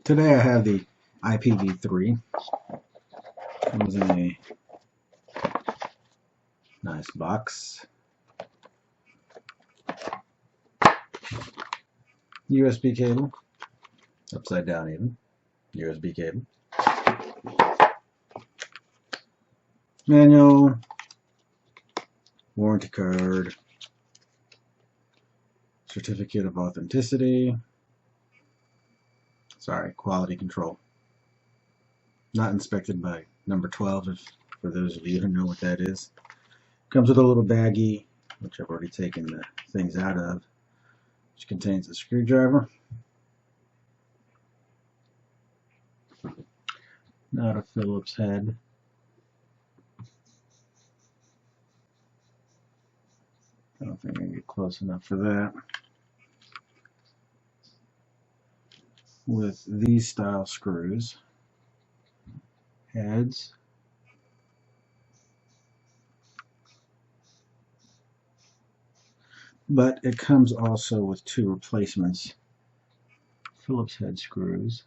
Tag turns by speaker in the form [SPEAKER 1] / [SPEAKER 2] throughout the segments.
[SPEAKER 1] Today I have the IPV3. Comes in a nice box. USB cable, upside down even. USB cable. Manual, warranty card, certificate of authenticity. Sorry, quality control. Not inspected by number 12, for those of you who know what that is. Comes with a little baggie, which I've already taken the things out of, which contains a screwdriver. Not a Phillips head. I don't think I can get close enough for that. With these style screws, heads, but it comes also with two replacements, Phillips head screws.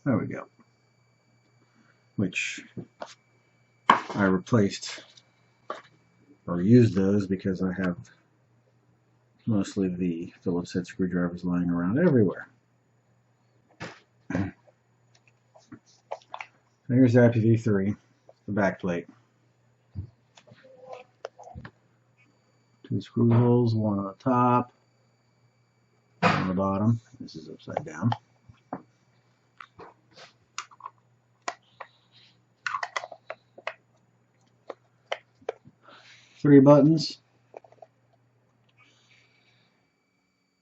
[SPEAKER 1] There we go. Which I replaced or used those because I have mostly the Phillips head screwdrivers lying around everywhere. Here's the IPV3, the back plate. Two screw holes, one on the top, one on the bottom. This is upside down. Three buttons.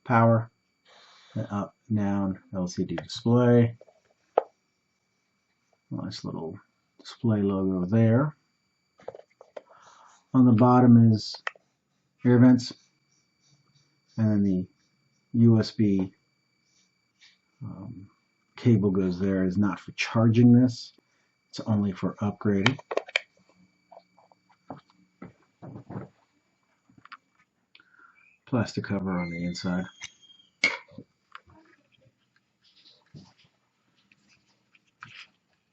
[SPEAKER 1] Power, up, down, LCD display. Nice little display logo there. On the bottom is air vents, and then the USB cable goes there. It's not for charging this, it's only for upgrading. Plastic cover on the inside.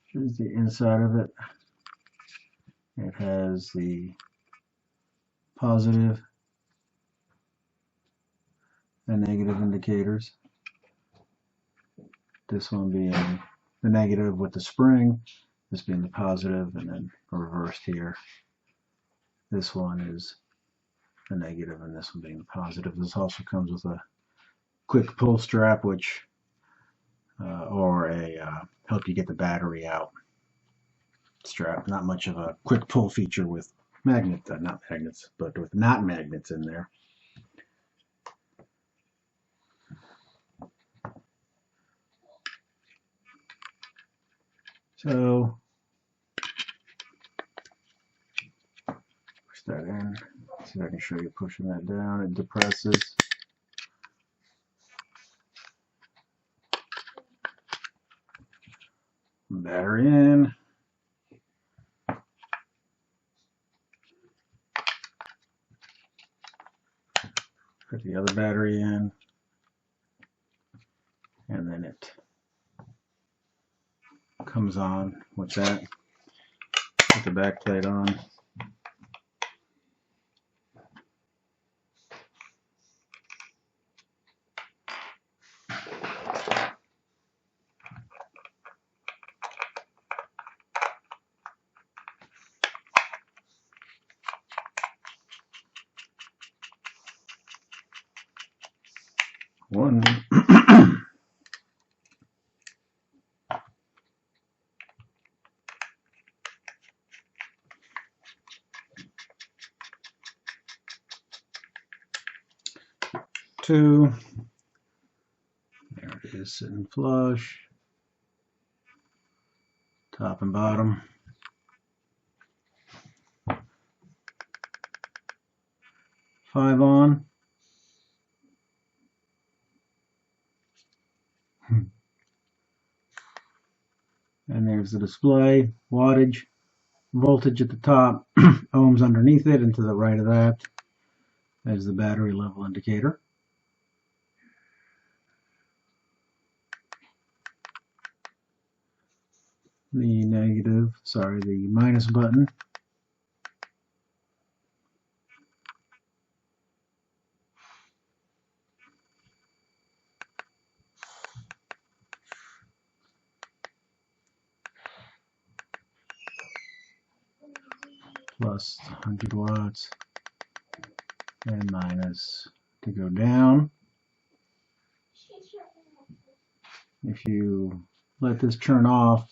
[SPEAKER 1] Here's the inside of it. It has the positive and negative indicators. This one being the negative with the spring, this being the positive, and then reversed here. This one is the negative and this one being the positive. This also comes with a quick pull strap, which or a help you get the battery out strap. Not much of a quick pull feature with not magnets, but with not magnets in there. So push that in. See if I can show you pushing that down. It depresses. Battery in. Put the other battery in. And then it comes on with that. Put the back plate on. One. Two. There it is, sitting flush. Top and bottom. 5 on. And there's the display, wattage, voltage at the top, ohms underneath it, and to the right of that is the battery level indicator. the minus button. Plus 100 watts and minus to go down. If you let this turn off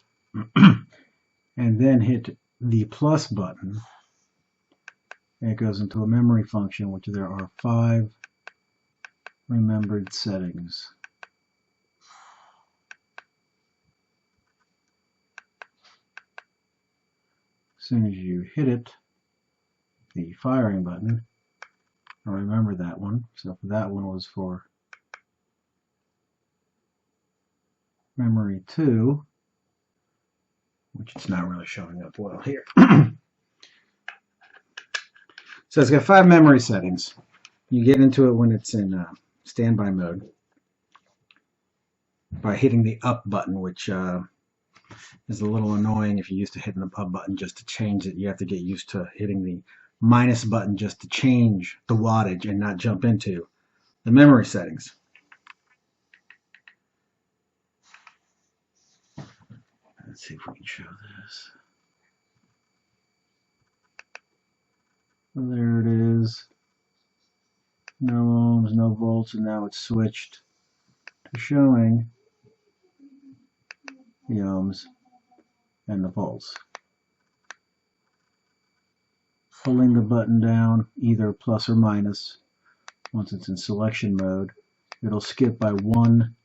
[SPEAKER 1] and then hit the plus button, it goes into a memory function, which there are 5 remembered settings. As soon as you hit it, the firing button, I'll remember that one. So that one was for memory 2, which it's not really showing up well here. So it's got 5 memory settings. You get into it when it's in standby mode by hitting the up button, which is a little annoying if you're used to hitting the up button just to change it. You have to get used to hitting the minus button just to change the wattage and not jump into the memory settings. Let's see if we can show this. There it is. No ohms, no volts, and now it's switched to showing the ohms and the volts. Pulling the button down, either plus or minus, once it's in selection mode, it'll skip by 1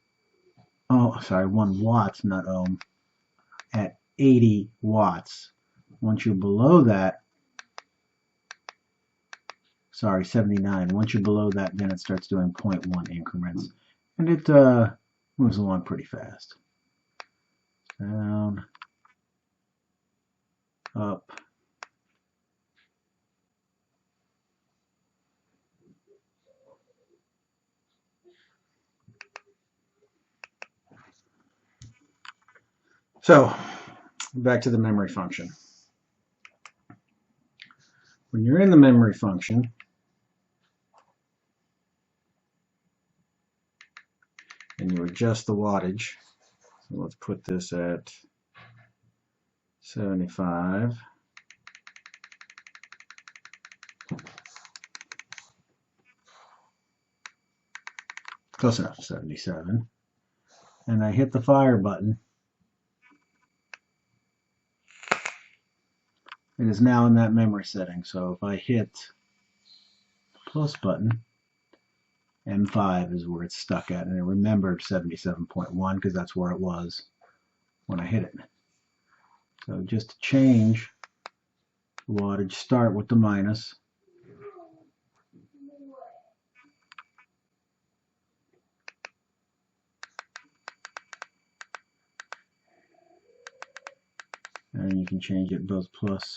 [SPEAKER 1] watt, not ohm, at 80 watts. Once you're below that, 79. Once you're below that, then it starts doing 0.1 increments. And it moves along pretty fast. Down, up. So, back to the memory function. When you're in the memory function, and you adjust the wattage, so let's put this at 75. Close enough, 77. And I hit the fire button. It is now in that memory setting. So if I hit the plus button, M5 is where it's stuck at, and it remembered 77.1 because that's where it was when I hit it. So just to change the wattage, start with the minus. And you can change it both plus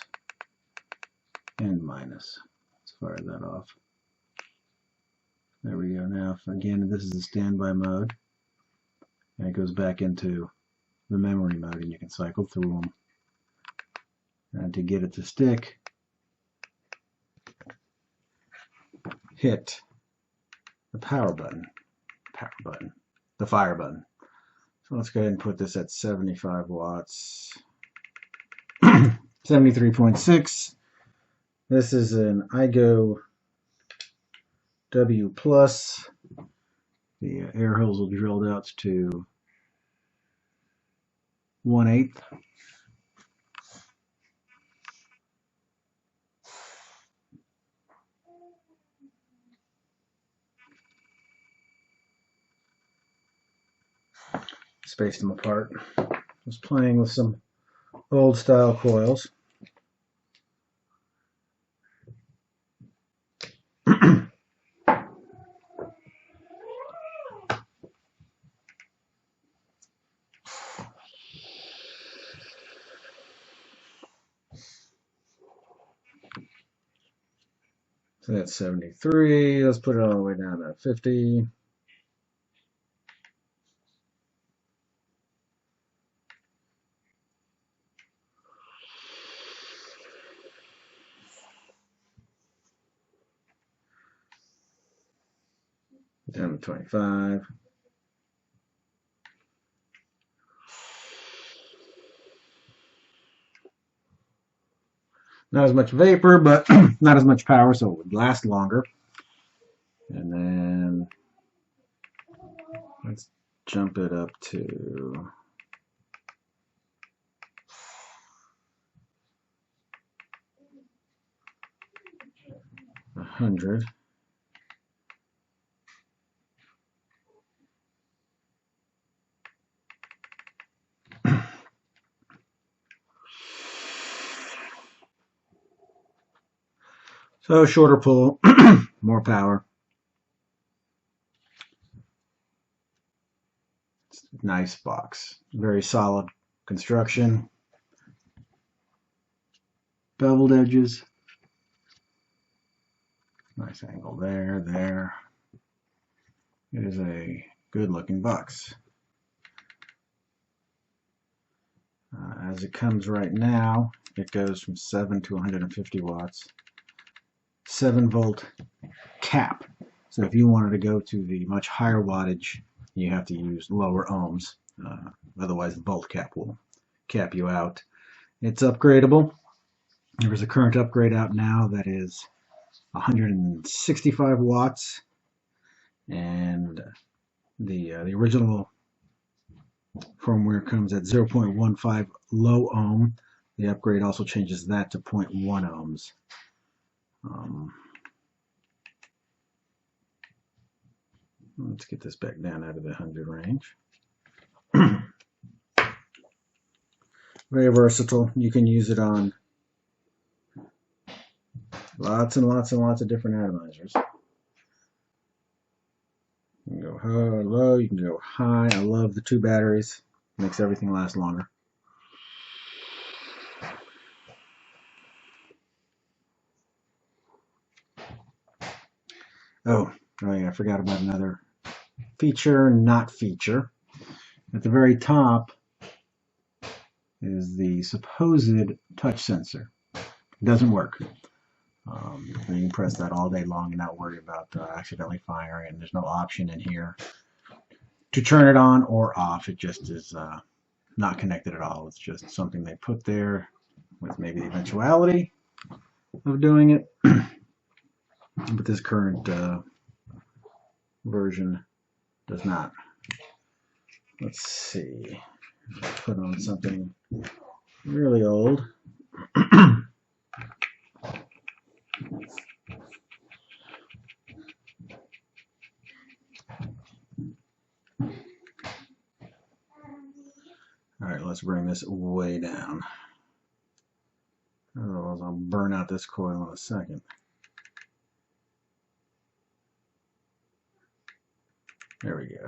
[SPEAKER 1] and minus. Let's fire that off. There we go. Now, again, this is the standby mode, and it goes back into the memory mode, and you can cycle through them. And to get it to stick, hit the power button, the fire button. So let's go ahead and put this at 75 watts, 73.6. This is an iGo W+. The air holes will be drilled out to 1/8. Spaced them apart. Just playing with some old style coils. So that's 73. Let's put it all the way down to 50. down to 25. Not as much vapor, but not as much power, so it would last longer. And then let's jump it up to 100. So shorter pull, more power. Nice box. Very solid construction. Beveled edges. Nice angle there, there. It is a good looking box. As it comes right now, it goes from 7 to 150 watts. 7-volt cap. So if you wanted to go to the much higher wattage, you have to use lower ohms. Otherwise, the volt cap will cap you out. It's upgradable. There's a current upgrade out now that is 165 watts, and the original firmware comes at 0.15 low ohm. The upgrade also changes that to 0.1 ohms. Let's get this back down out of the 100 range. Very versatile. You can use it on lots and lots and lots of different atomizers. You can go low, you can go high. I love the 2 batteries. Makes everything last longer. Oh yeah, I forgot about another feature, not feature. At the very top is the supposed touch sensor. It doesn't work. You can press that all day long and not worry about accidentally firing, and there's no option in here to turn it on or off. It just is not connected at all. It's just something they put there with maybe the eventuality of doing it. But this current version does not. Let's see. Put on something really old. All right, let's bring this way down. Otherwise, I'll burn out this coil in a second. There we go.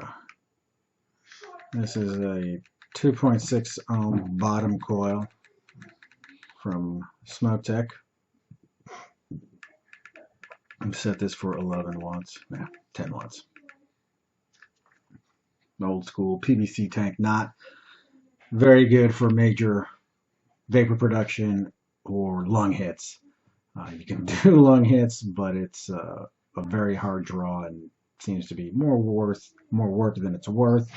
[SPEAKER 1] This is a 2.6 ohm bottom coil from Smoke-Tech. I've set this for 11 watts, 10 watts. Old school PVC tank, not very good for major vapor production or lung hits. You can do lung hits, but it's a very hard draw and seems to be more work than it's worth.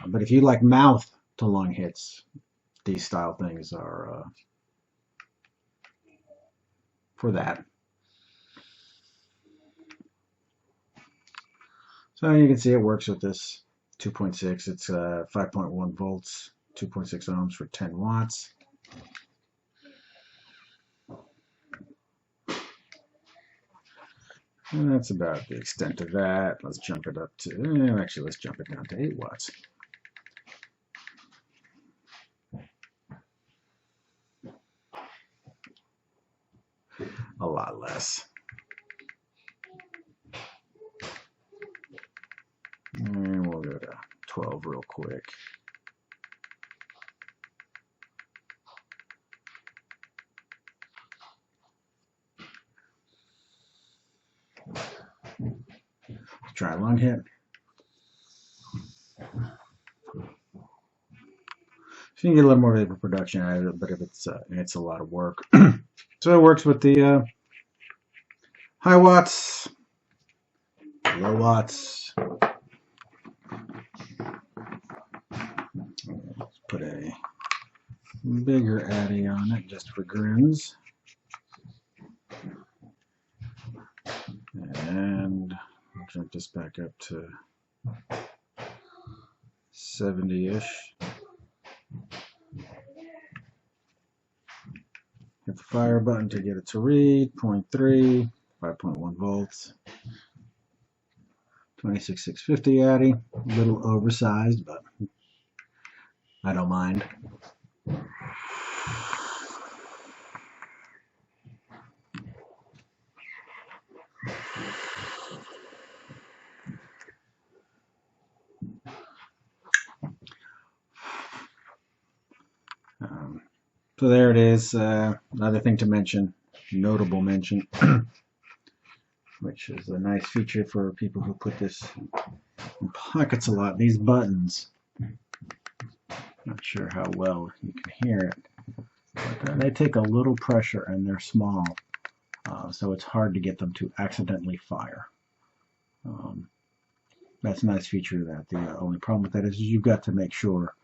[SPEAKER 1] But if you like mouth to lung hits, these style things are for that. So you can see it works with this 2.6. It's 5.1 volts, 2.6 ohms for 10 watts. And that's about the extent of that. Let's jump it up to, actually let's jump it down to 8 watts. A lot less. And we'll go to 12 real quick. Try lung hit. So you can get a little more vapor production out of it, but if it's a lot of work. So it works with the high watts low watts. Let's put a bigger Addy on it just for grins. And I'll jump this back up to 70-ish. Hit the fire button to get it to read 0.3, 5.1 volts. 26650 Addy, a little oversized, but I don't mind. So there it is. Another thing to mention, notable mention, which is a nice feature for people who put this in pockets a lot. These buttons, not sure how well you can hear it, but they take a little pressure and they're small, so it's hard to get them to accidentally fire. That's a nice feature of that. The only problem with that is you've got to make sure,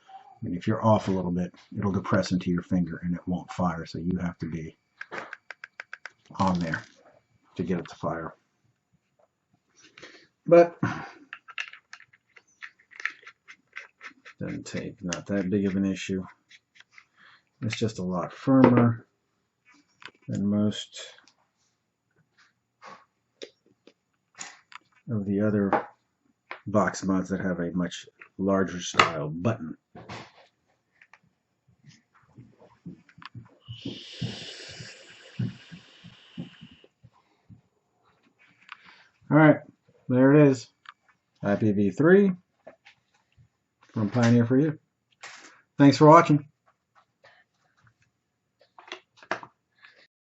[SPEAKER 1] I mean, if you're off a little bit, it'll depress into your finger and it won't fire, so you have to be on there to get it to fire. But doesn't take, not that big of an issue. It's just a lot firmer than most of the other box mods that have a much larger style button. Alright, there it is. IPV3 from Pioneer4You. Thanks for watching.